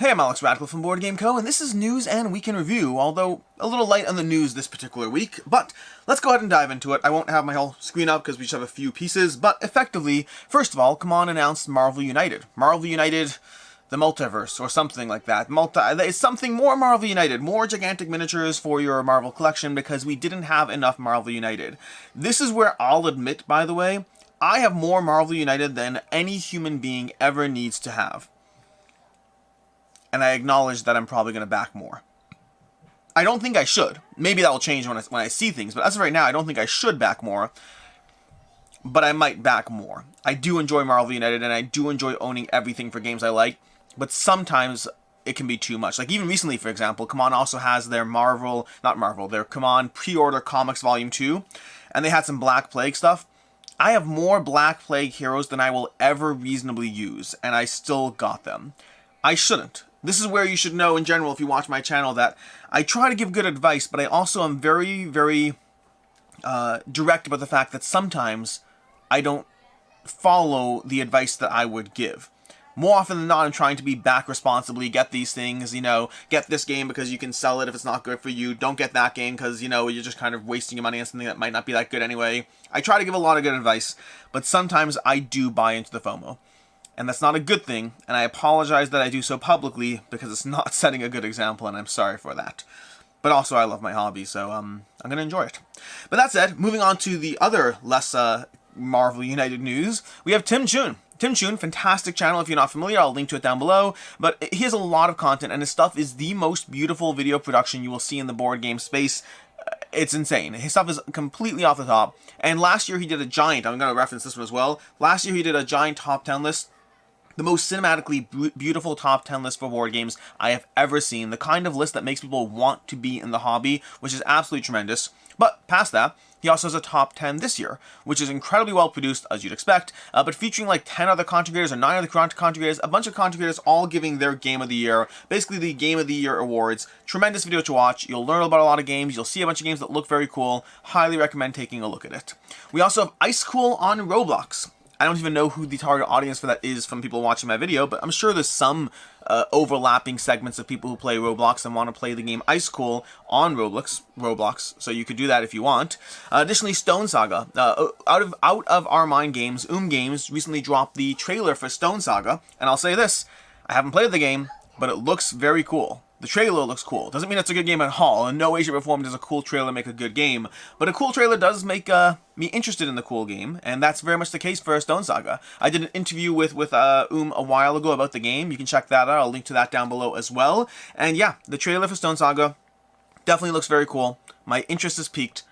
Hey, I'm Alex Radcliffe from Board Game Co., and this is News and Week in Review, although a little light on the news this particular week, but let's go ahead and dive into it. I won't have my whole screen up because we just have a few pieces, but effectively, first of all, Chuon announced Marvel United. Marvel United, the multiverse, or something like that. It's something more Marvel United, more gigantic miniatures for your Marvel collection, because we didn't have enough Marvel United. This is where I'll admit, by the way, I have more Marvel United than any human being ever needs to have. And I acknowledge that I'm probably going to back more. I don't think I should. Maybe that will change when I see things, but as of right now, I don't think I should back more. But I might back more. I do enjoy Marvel United, and I do enjoy owning everything for games I like, but sometimes it can be too much. Like even recently, for example, Chuon also has their their Chuon pre-order comics volume 2, and they had some Black Plague stuff. I have more Black Plague heroes than I will ever reasonably use, and I still got them. I shouldn't. This is where you should know in general, if you watch my channel, that I try to give good advice, but I also am very, very direct about the fact that sometimes I don't follow the advice that I would give. More often than not, I'm trying to be back responsibly, get these things, get this game because you can sell it if it's not good for you. Don't get that game because, you're just kind of wasting your money on something that might not be that good anyway. I try to give a lot of good advice, but sometimes I do buy into the FOMO. And that's not a good thing, and I apologize that I do so publicly because it's not setting a good example, and I'm sorry for that. But also, I love my hobby, so I'm going to enjoy it. But that said, moving on to the other less Marvel United news, we have Tim Chuon. Tim Chuon, fantastic channel if you're not familiar, I'll link to it down below, but he has a lot of content, and his stuff is the most beautiful video production you will see in the board game space. It's insane. His stuff is completely off the top, and last year he did a giant, I'm going to reference this one as well, last year he did a giant top 10 list, the most cinematically beautiful top 10 list for board games I have ever seen. The kind of list that makes people want to be in the hobby, which is absolutely tremendous. But past that, he also has a top 10 this year, which is incredibly well produced, as you'd expect, but featuring like 10 other content creators or 9 other content creators, a bunch of content creators all giving their Game of the Year, basically the Game of the Year awards. Tremendous video to watch. You'll learn about a lot of games. You'll see a bunch of games that look very cool. Highly recommend taking a look at it. We also have Cool On Roblox. I don't even know who the target audience for that is from people watching my video, but I'm sure there's some overlapping segments of people who play Roblox and want to play the game Cool on Roblox, so you could do that if you want. Additionally, StoneSaga, out of Our Mind Games, Games recently dropped the trailer for StoneSaga, and I'll say this, I haven't played the game, but it looks very cool. The trailer looks cool. Doesn't mean it's a good game at all. In no way, shape, or form does a cool trailer make a good game. But a cool trailer does make me interested in the cool game, and that's very much the case for StoneSaga. I did an interview with a while ago about the game. You can check that out. I'll link to that down below as well. And yeah, the trailer for StoneSaga definitely looks very cool. My interest is piqued.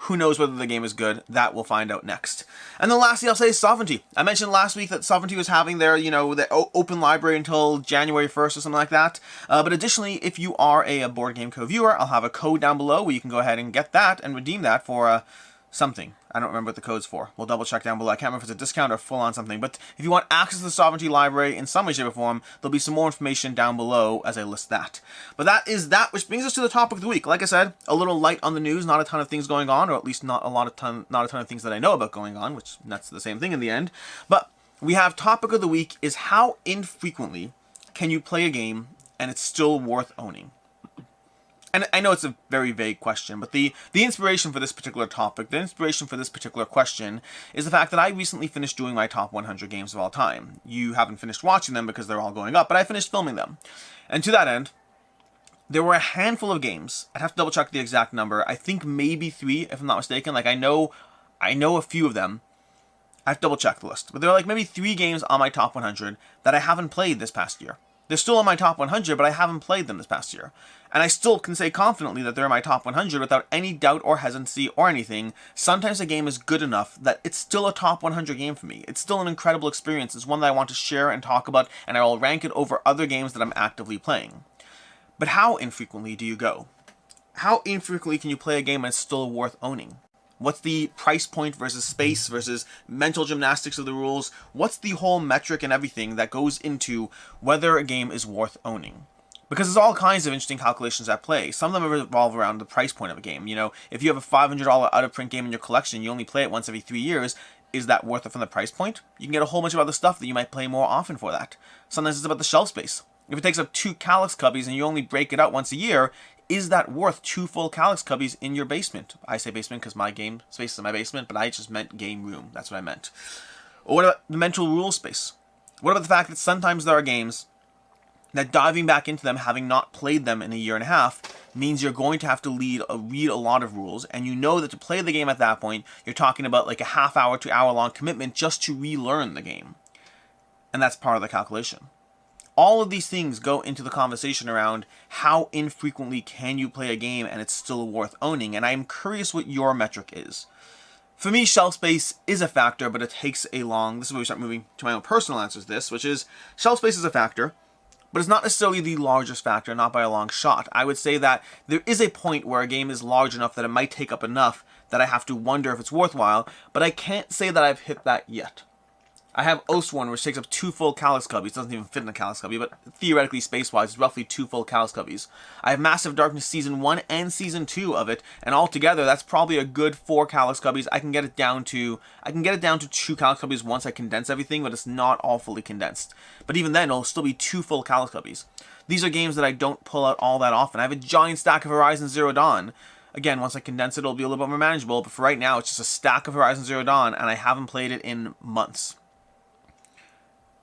Who knows whether the game is good? That we'll find out next. And then lastly, I'll say Sovranti. I mentioned last week that Sovranti was having their, the open library until January 1st or something like that. But additionally, if you are a Board Game Co viewer, I'll have a code down below where you can go ahead and get that and redeem that for something. I don't remember what the code's for. We'll double check down below. I can't remember if it's a discount or full on something. But if you want access to the Sovranti library in some way, shape, or form, there'll be some more information down below as I list that. But that is that, which brings us to the topic of the week. Like I said, a little light on the news, not a ton of things going on, or at least not a ton of things that I know about going on, which that's the same thing in the end. But we have topic of the week is how infrequently can you play a game and it's still worth owning? And I know it's a very vague question, but the inspiration for this particular topic, the inspiration for this particular question, is the fact that I recently finished doing my top 100 games of all time. You haven't finished watching them because they're all going up, but I finished filming them. And to that end, there were a handful of games. I'd have to double check the exact number. I think maybe 3, if I'm not mistaken. Like I know a few of them. I have to double check the list. But there are like maybe 3 games on my top 100 that I haven't played this past year. They're still on my top 100, but I haven't played them this past year. And I still can say confidently that they're in my top 100 without any doubt or hesitancy or anything. Sometimes a game is good enough that it's still a top 100 game for me. It's still an incredible experience. It's one that I want to share and talk about, and I will rank it over other games that I'm actively playing. But how infrequently do you go? How infrequently can you play a game and it's still worth owning? What's the price point versus space versus mental gymnastics of the rules? What's the whole metric and everything that goes into whether a game is worth owning? Because there's all kinds of interesting calculations at play. Some of them revolve around the price point of a game. If you have a $500 out-of-print game in your collection, you only play it once every 3 years, is that worth it from the price point? You can get a whole bunch of other stuff that you might play more often for that. Sometimes it's about the shelf space. If it takes up 2 Calyx cubbies and you only break it out once a year, is that worth 2 full Calyx cubbies in your basement? I say basement because my game space is in my basement, but I just meant game room. That's what I meant. Or what about the mental rule space? What about the fact that sometimes there are games that diving back into them, having not played them in a year and a half, means you're going to have to read a lot of rules, and you know that to play the game at that point, you're talking about like a half-hour to hour-long commitment just to relearn the game. And that's part of the calculation. All of these things go into the conversation around how infrequently can you play a game and it's still worth owning, and I'm curious what your metric is. For me, shelf space is a factor, but it takes a long... This is where we start moving to my own personal answers to this, which is shelf space is a factor, but it's not necessarily the largest factor, not by a long shot. I would say that there is a point where a game is large enough that it might take up enough that I have to wonder if it's worthwhile, but I can't say that I've hit that yet. I have Oathsworn, which takes up 2 full Calyx cubbies. It doesn't even fit in a Calyx cubby, but theoretically, space-wise, it's roughly 2 full Calyx cubbies. I have Massive Darkness Season 1 and Season 2 of it, and altogether, that's probably a good 4 Calyx cubbies. I can get it down to 2 Calyx cubbies once I condense everything, but it's not all fully condensed. But even then, it'll still be 2 full Calyx cubbies. These are games that I don't pull out all that often. I have a giant stack of Horizon Zero Dawn. Again, once I condense it, it'll be a little bit more manageable, but for right now, it's just a stack of Horizon Zero Dawn, and I haven't played it in months.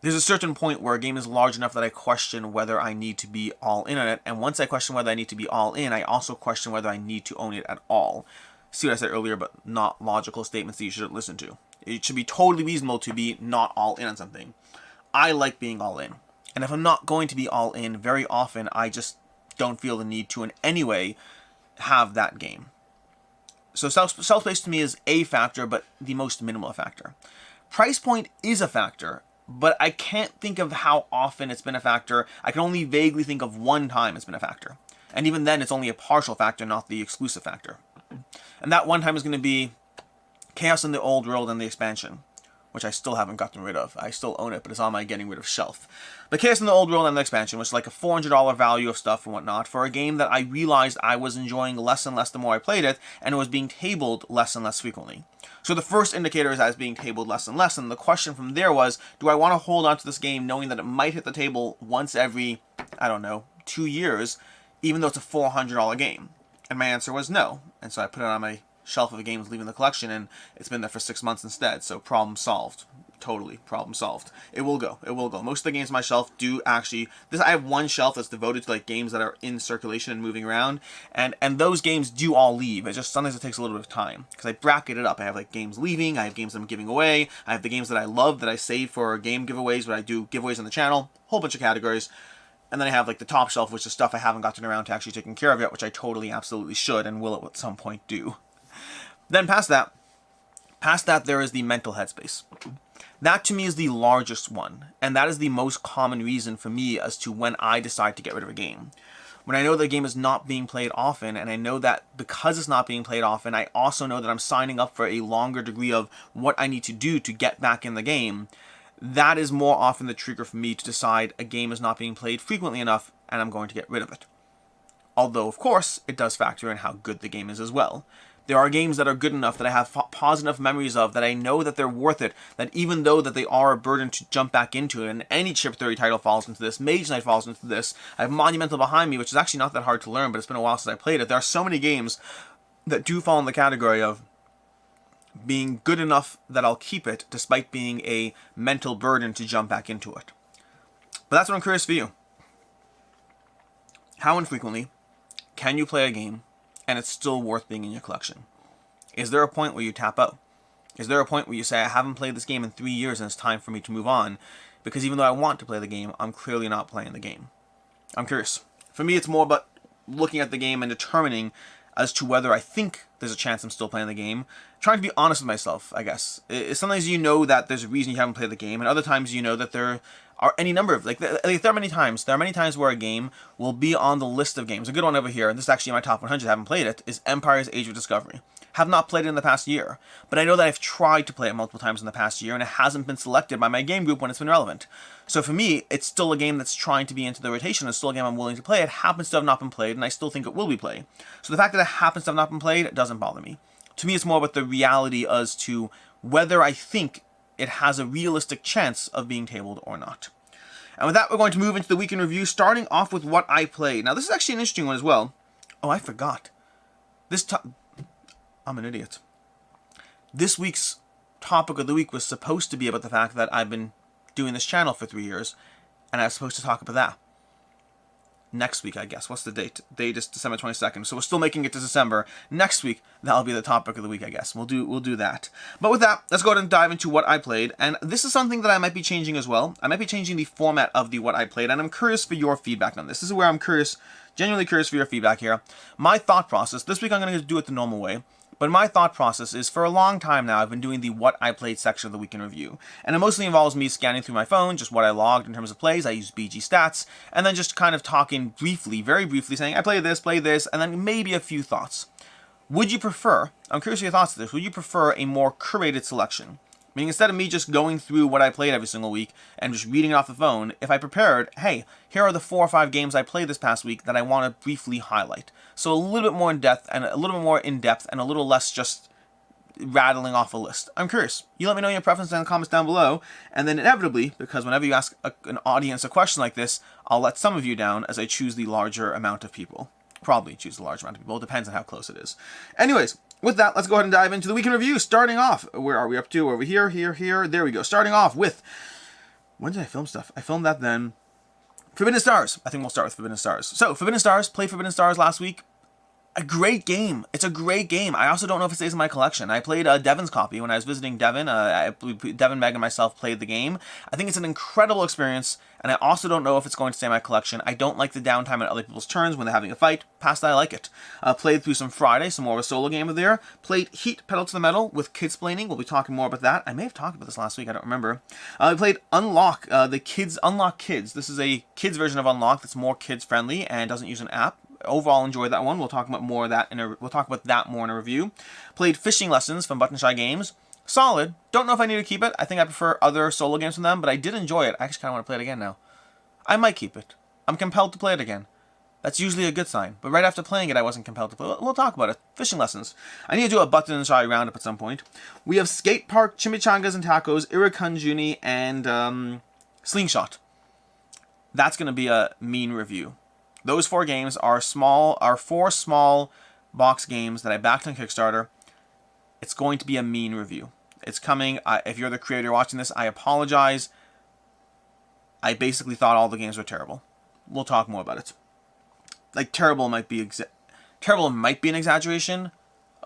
There's a certain point where a game is large enough that I question whether I need to be all in on it, and once I question whether I need to be all in, I also question whether I need to own it at all. See what I said earlier, but not logical statements that you shouldn't listen to. It should be totally reasonable to be not all in on something. I like being all in, and if I'm not going to be all in, very often I just don't feel the need to in any way have that game. So self-space to me is a factor, but the most minimal factor. Price point is a factor, but I can't think of how often it's been a factor. I can only vaguely think of one time it's been a factor. And even then, it's only a partial factor, not the exclusive factor. And that one time is going to be Chaos in the Old World and the expansion, which I still haven't gotten rid of. I still own it, but it's on my getting rid of shelf. But Chaos in the Old World and the expansion, which is like a $400 value of stuff and whatnot, for a game that I realized I was enjoying less and less the more I played it, and it was being tabled less and less frequently. So the first indicator is that it's being tabled less and less, and the question from there was, do I want to hold on to this game knowing that it might hit the table once every, 2 years, even though it's a $400 game? And my answer was no, and so I put it on my shelf of games leaving the collection, and it's been there for 6 months instead, so problem solved. Totally, problem solved. It will go. Most of the games on my shelf do actually... I have one shelf that's devoted to like games that are in circulation and moving around, and those games do all leave. It just sometimes it takes a little bit of time, because I bracket it up. I have like games leaving, I have games I'm giving away, I have the games that I love that I save for game giveaways, when I do giveaways on the channel, whole bunch of categories. And then I have like the top shelf, which is stuff I haven't gotten around to actually taking care of yet, which I totally, absolutely should, and will at some point do. Then past that, there is the mental headspace. That to me is the largest one, and that is the most common reason for me as to when I decide to get rid of a game. When I know the game is not being played often, and I know that because it's not being played often, I also know that I'm signing up for a longer degree of what I need to do to get back in the game, that is more often the trigger for me to decide a game is not being played frequently enough, and I'm going to get rid of it. Although, of course, it does factor in how good the game is as well. There are games that are good enough that I have positive enough memories of, that I know that they're worth it, that even though that they are a burden to jump back into, and any Chip Theory title falls into this, Mage Knight falls into this, I have Monumental behind me, which is actually not that hard to learn, but it's been a while since I played it. There are so many games that do fall in the category of being good enough that I'll keep it, despite being a mental burden to jump back into it. But that's what I'm curious for you. How infrequently can you play a game and it's still worth being in your collection? Is there a point where you tap out? Is there a point where you say, I haven't played this game in 3 years and it's time for me to move on, because even though I want to play the game, I'm clearly not playing the game? I'm curious. For me, it's more about looking at the game and determining as to whether I think there's a chance I'm still playing the game. Trying to be honest with myself, I guess. Sometimes you know that there's a reason you haven't played the game, and other times you know that there are any number of, there are many times where a game will be on the list of games. A good one over here, and this is actually in my top 100, I haven't played it, is Empire's Age of Discovery. Have not played it in the past year, but I know that I've tried to play it multiple times in the past year, and it hasn't been selected by my game group when it's been relevant. So for me, it's still a game that's trying to be into the rotation. It's still a game I'm willing to play. It happens to have not been played, and I still think it will be played. So the fact that it happens to have not been played, it doesn't bother me. To me, it's more about the reality as to whether I think it has a realistic chance of being tabled or not. And with that, we're going to move into the week in review, starting off with what I played. Now, this is actually an interesting one as well. Oh, I forgot. I'm an idiot. This week's topic of the week was supposed to be about the fact that I've been doing this channel for 3 years, and I was supposed to talk about that. Next week, I guess. What's the date? Date is December 22nd, so we're still making it to December. Next week, that'll be the topic of the week, I guess. We'll do that. But with that, let's go ahead and dive into what I played. And this is something that I might be changing as well. I might be changing the format of the what I played, and I'm curious for your feedback on this. This is where I'm curious, genuinely curious for your feedback here. My thought process, this week I'm going to do it the normal way. But my thought process is, for a long time now, I've been doing the What I Played section of the Week in Review. And it mostly involves me scanning through my phone, just what I logged in terms of plays. I use BG Stats, and then just kind of talking briefly, very briefly, saying, I played this, and then maybe a few thoughts. Would you prefer, I'm curious of your thoughts on this, would you prefer a more curated selection? Meaning, instead of me just going through what I played every single week and just reading it off the phone, if I prepared, hey, here are the 4 or 5 games I played this past week that I want to briefly highlight. So a little bit more in depth and a little less just rattling off a list. I'm curious. You let me know your preference in the comments down below, and then inevitably, because whenever you ask an audience a question like this, I'll let some of you down as I choose the larger amount of people. Probably choose the larger amount of people. It depends on how close it is. Anyways, with that, let's go ahead and dive into the week in review. Starting off, where are we up to? Over here, here. There we go. Starting off with, when did I film stuff? I filmed that then. Forbidden Stars. I think we'll start with Forbidden Stars. So, Forbidden Stars, played Forbidden Stars last week. A great game. It's a great game. I also don't know if it stays in my collection. I played Devin's copy when I was visiting Devin. Devin, Meg, and myself played the game. I think it's an incredible experience, and I also don't know if it's going to stay in my collection. I don't like the downtime on other people's turns when they're having a fight. Past that, I like it. Played through some Friday, some more of a solo game of there. Played Heat, Pedal to the Metal with Kidsplaining. We'll be talking more about that. I may have talked about this last week. I don't remember. We played Unlock, Unlock Kids. This is a kids version of Unlock that's more kids friendly and doesn't use an app. Overall, enjoyed that one. We'll talk about more of that we'll talk about that more in a review. Played Fishing Lessons from Button Shy Games. Solid. Don't know if I need to keep it. I think I prefer other solo games from them, but I did enjoy it. I actually kind of want to play it again now. I might keep it. I'm compelled to play it again. That's usually a good sign. But right after playing it, I wasn't compelled to play it. We'll talk about it. Fishing Lessons. I need to do a Button Shy roundup at some point. We have Skate Park, Chimichangas and Tacos, Irakunjuni, and Slingshot. That's going to be a mean review. Those 4 games are 4 small box games that I backed on Kickstarter. It's going to be a mean review. It's coming. If you're the creator watching this, I apologize. I basically thought all the games were terrible. We'll talk more about it. Like, terrible might be an exaggeration,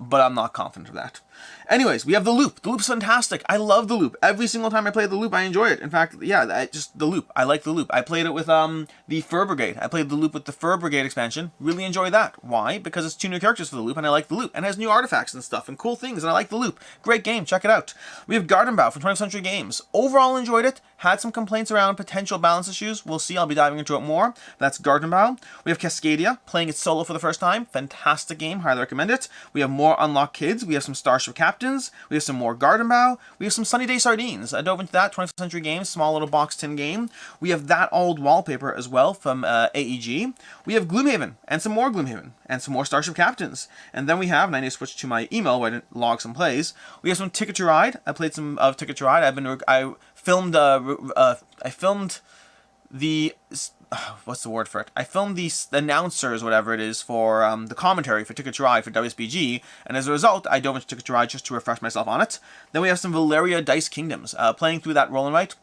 but I'm not confident of that. Anyways, we have The Loop. The Loop's fantastic. I love The Loop. Every single time I play The Loop, I enjoy it. In fact, yeah, just The Loop. I like The Loop. I played it with the Fur Brigade. I played The Loop with the Fur Brigade expansion. Really enjoy that. Why? Because it's 2 new characters for The Loop, and I like The Loop. And it has new artifacts and stuff and cool things, and I like The Loop. Great game. Check it out. We have Garden Bow from 20th Century Games. Overall, enjoyed it. Had some complaints around potential balance issues. We'll see. I'll be diving into it more. That's Garden Bow. We have Cascadia, playing it solo for the first time. Fantastic game. Highly recommend it. We have more Unlock Kids. We have some Starship Captains. We have some more Garden Bow. We have some Sunny Day Sardines. I dove into that. 20th Century Games. Small little box tin game. We have That Old Wallpaper as well from AEG. We have Gloomhaven. And some more Gloomhaven. And some more Starship Captains. And then we have, and I need to switch to my email where I didn't log some plays. We have some Ticket to Ride. I played some of Ticket to Ride. I filmed the what's the word for it? I filmed the announcers, whatever it is, for the commentary for Ticket to Ride for WSBG, and as a result, I dove into Ticket to Ride just to refresh myself on it. Then we have some Valeria Dice Kingdoms. Playing through that roll and write.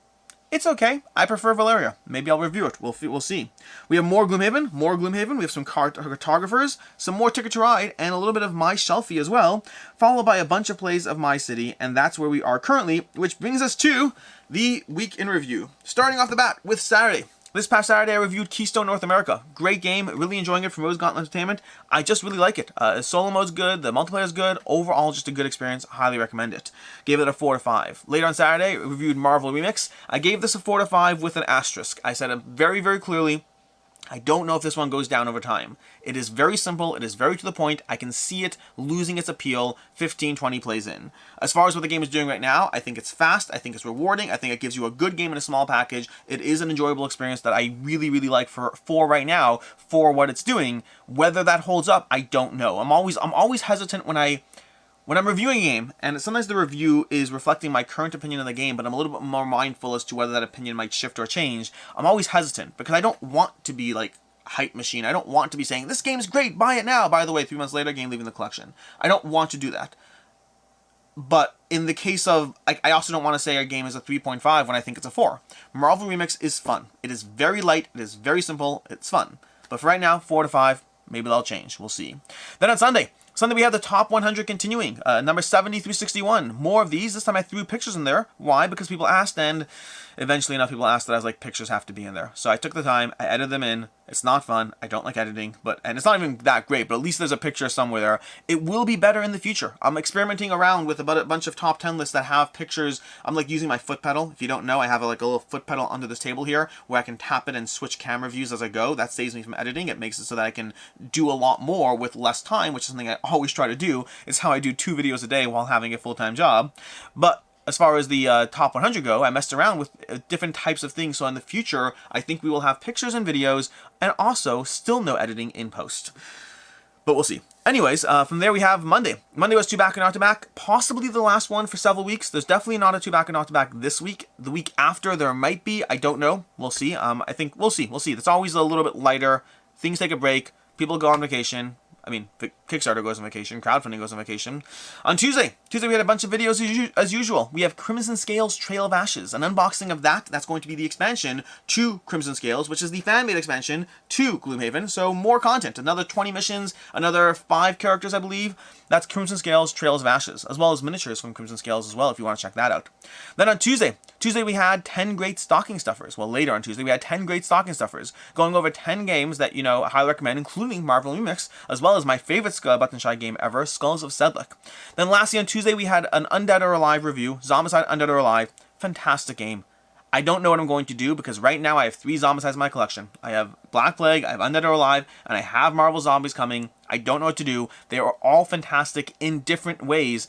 It's okay. I prefer Valeria. Maybe I'll review it. We'll see. We have more Gloomhaven. We have some cartographers, some more Ticket to Ride, and a little bit of My Shelfie as well, followed by a bunch of plays of My City, and that's where we are currently, which brings us to the week in review. Starting off the bat with Saturday. This past Saturday, I reviewed Keystone North America. Great game. Really enjoying it from Rose Gauntlet Entertainment. I just really like it. Solo mode's good. The multiplayer is good. Overall, just a good experience. Highly recommend it. Gave it a 4 to 5. Later on Saturday, I reviewed Marvel Remix. I gave this a 4 to 5 with an asterisk. I said it very, very clearly. I don't know if this one goes down over time. It is very simple. It is very to the point. I can see it losing its appeal 15, 20 plays in. As far as what the game is doing right now, I think it's fast. I think it's rewarding. I think it gives you a good game in a small package. It is an enjoyable experience that I really, really like for right now for what it's doing. Whether that holds up, I don't know. I'm always hesitant when when I'm reviewing a game, and sometimes the review is reflecting my current opinion of the game, but I'm a little bit more mindful as to whether that opinion might shift or change, I'm always hesitant, because I don't want to be like hype machine. I don't want to be saying, this game's great, buy it now. By the way, 3 months later, game leaving the collection. I don't want to do that. But in the case of, I also don't want to say a game is a 3.5 when I think it's a 4. Marvel Remix is fun. It is very light, it is very simple, it's fun. But for right now, 4 to 5, maybe that'll change, we'll see. Then on Sunday we have the top 100 continuing, number 70 through 61. More of these. This time I threw pictures in there. Why? Because people asked, and eventually enough people asked that I was like, pictures have to be in there. So I took the time, I edited them in. It's not fun. I don't like editing, and it's not even that great, but at least there's a picture somewhere there. It will be better in the future. I'm experimenting around with about a bunch of top 10 lists that have pictures. I'm like using my foot pedal. If you don't know, I have like a little foot pedal under this table here where I can tap it and switch camera views as I go. That saves me from editing. It makes it so that I can do a lot more with less time, which is something I always try to do. It's how I do 2 videos a day while having a full-time job. But as far as the top 100 go, I messed around with different types of things. So in the future, I think we will have pictures and videos, and also still no editing in post. But we'll see. Anyways, from there we have Monday. Monday was 2 back and not to back, possibly the last one for several weeks. There's definitely not a 2 back and not to back this week. The week after there might be. I don't know. We'll see. I think we'll see. We'll see. It's always a little bit lighter. Things take a break. People go on vacation. I mean, Kickstarter goes on vacation, crowdfunding goes on vacation. On Tuesday we had a bunch of videos as usual. We have Crimson Scales Trail of Ashes, an unboxing of that. That's going to be the expansion to Crimson Scales, which is the fan-made expansion to Gloomhaven. So more content, another 20 missions, another 5 characters, I believe. That's Crimson Scales Trails of Ashes, as well as miniatures from Crimson Scales as well, if you want to check that out. Then on Tuesday we had 10 great stocking stuffers. Well, later on Tuesday, we had 10 great stocking stuffers, going over 10 games that, you know, I highly recommend, including Marvel Remix, as well as my favorite Button Shy game ever, Skulls of Sedlec. Then lastly, on Tuesday, we had an Undead or Alive review, Zombicide Undead or Alive. Fantastic game. I don't know what I'm going to do, because right now I have 3 Zombicides in my collection. I have Black Plague, I have Undead or Alive, and I have Marvel Zombies coming. I don't know what to do. They are all fantastic in different ways.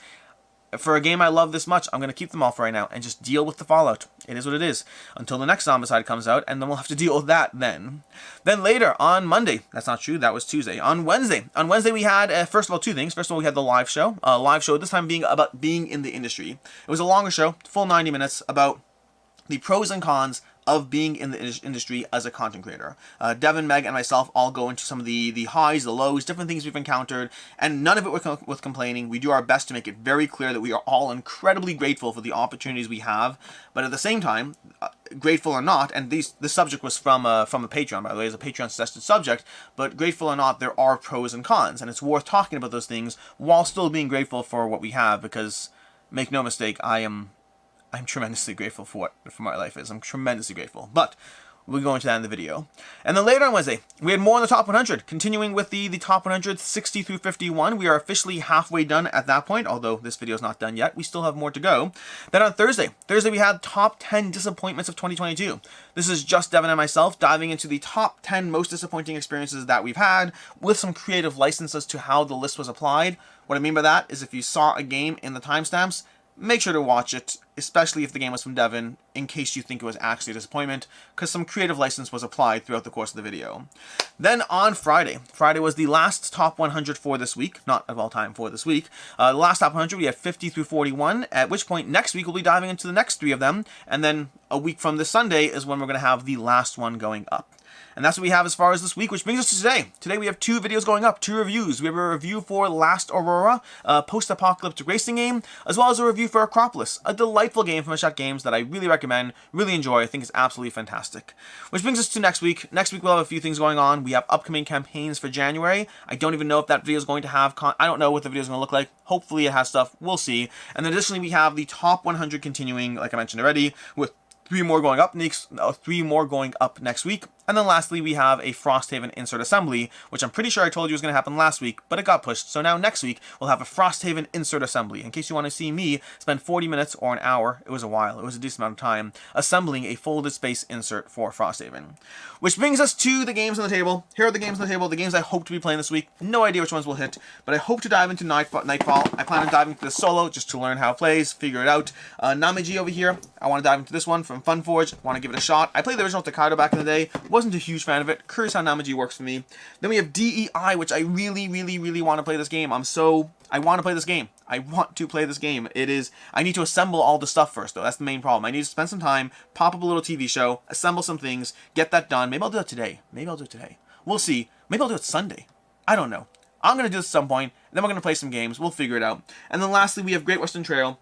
For a game I love this much, I'm going to keep them all for right now and just deal with the fallout. It is what it is. Until the next Zombicide comes out, and then we'll have to deal with that then. Then later, on Monday, that's not true, that was Tuesday. On Wednesday we had, first of all, 2 things. First of all, we had the live show. Live show, this time being about being in the industry. It was a longer show, full 90 minutes, about the pros and cons of being in the industry as a content creator. Devin, Meg, and myself all go into some of the highs, the lows, different things we've encountered, and none of it with complaining. We do our best to make it very clear that we are all incredibly grateful for the opportunities we have, but at the same time, grateful or not, and the subject was from a Patreon, by the way, it's a Patreon-suggested subject, but grateful or not, there are pros and cons, and it's worth talking about those things while still being grateful for what we have, because, make no mistake, I'm tremendously grateful for what my life is. I'm tremendously grateful. But we'll go into that in the video. And then later on Wednesday, we had more in the top 100. Continuing with the top 100, 60 through 51. We are officially halfway done at that point, although this video is not done yet. We still have more to go. Then on Thursday we had top 10 disappointments of 2022. This is just Devin and myself diving into the top 10 most disappointing experiences that we've had, with some creative license as to how the list was applied. What I mean by that is if you saw a game in the timestamps, make sure to watch it, especially if the game was from Devin, in case you think it was actually a disappointment, because some creative license was applied throughout the course of the video. Then on Friday was the last top 100 for this week, not of all time for this week. The last top 100, we have 50 through 41, at which point next week we'll be diving into the next 3 of them, and then a week from this Sunday is when we're going to have the last one going up. And that's what we have as far as this week, which brings us to today. Today we have 2 videos going up, 2 reviews. We have a review for Last Aurora, a post-apocalyptic racing game, as well as a review for Acropolis, a delightful game from Hachette Games that I really recommend, really enjoy. I think it's absolutely fantastic. Which brings us to next week. Next week we'll have a few things going on. We have upcoming campaigns for January. I don't even know if that video is going to have I don't know what the video is going to look like. Hopefully it has stuff. We'll see. And then additionally we have the top 100 continuing, like I mentioned already, with 3 more going up next week. And then lastly, we have a Frosthaven insert assembly, which I'm pretty sure I told you was going to happen last week, but it got pushed. So now next week, we'll have a Frosthaven insert assembly. In case you want to see me spend 40 minutes or an hour, it was a while, it was a decent amount of time, assembling a folded space insert for Frosthaven. Which brings us to the games on the table. Here are the games on the table, the games I hope to be playing this week. No idea which ones will hit, but I hope to dive into Nightfall. I plan on diving into this solo just to learn how it plays, figure it out. Namiji over here, I want to dive into this one from Funforge, want to give it a shot. I played the original Tokaido back in the day, wasn't a huge fan of it. Curious how Namiji works for me. Then we have DEI, which I really want to play this game. I'm so I want to play this game. I want to play this game. I need to assemble all the stuff first, though. That's the main problem. I need to spend some time, pop up a little TV show, assemble some things, get that done. Maybe I'll do it today. We'll see. Maybe I'll do it Sunday. I don't know. I'm going to do this at some point, and then we're going to play some games. We'll figure it out. And then lastly, we have Great Western Trail,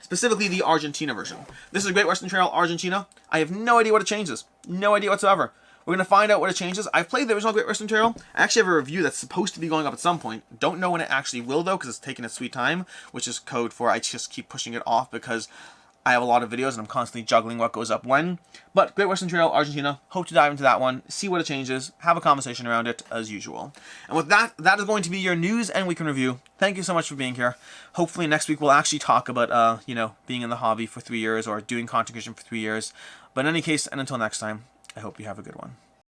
specifically the Argentina version. This is Great Western Trail Argentina. I have no idea what it changes. No idea whatsoever. We're going to find out what it changes. I've played the original Great Western Trail. I actually have a review that's supposed to be going up at some point. Don't know when it actually will, though, because it's taking its sweet time, which is code for I just keep pushing it off because I have a lot of videos and I'm constantly juggling what goes up when. But Great Western Trail Argentina, hope to dive into that one, see what it changes, have a conversation around it as usual. And with that, that is going to be your news and week in review. Thank you so much for being here. Hopefully next week we'll actually talk about, being in the hobby for 3 years or doing content creation for 3 years. But in any case, and until next time, I hope you have a good one.